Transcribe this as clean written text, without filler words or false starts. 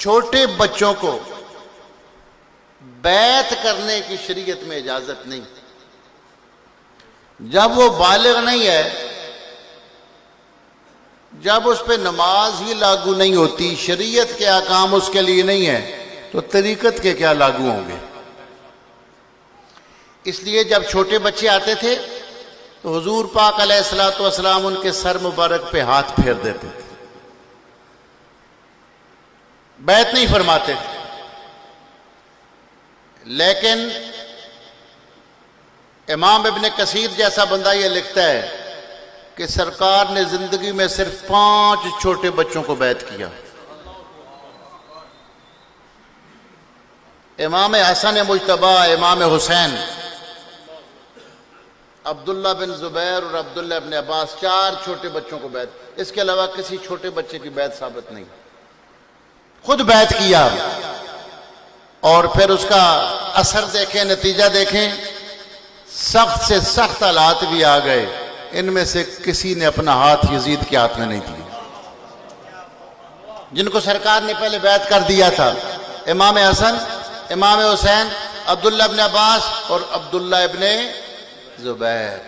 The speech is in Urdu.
چھوٹے بچوں کو بیعت کرنے کی شریعت میں اجازت نہیں. جب وہ بالغ نہیں ہے، جب اس پہ نماز ہی لاگو نہیں ہوتی، شریعت کے احکام اس کے لیے نہیں ہے، تو طریقت کے کیا لاگو ہوں گے؟ اس لیے جب چھوٹے بچے آتے تھے تو حضور پاک علیہ الصلوۃ والسلام ان کے سر مبارک پہ ہاتھ پھیر دیتے تھے، بیعت نہیں فرماتے تھے. لیکن امام ابن کثیر جیسا بندہ یہ لکھتا ہے کہ سرکار نے زندگی میں صرف 5 چھوٹے بچوں کو بیعت کیا. امام حسن مجتبی، امام حسین، عبداللہ بن زبیر اور عبداللہ بن عباس، 4 چھوٹے بچوں کو بیعت. اس کے علاوہ کسی چھوٹے بچے کی بیعت ثابت نہیں. خود بیعت کیا اور پھر اس کا اثر دیکھیں، نتیجہ دیکھیں. سخت سے سخت حالات بھی آ گئے، ان میں سے کسی نے اپنا ہاتھ یزید کے ہاتھ میں نہیں دیا. جن کو سرکار نے پہلے بیعت کر دیا تھا، امام حسن، امام حسین، عبداللہ ابن عباس اور عبداللہ ابن زبیر.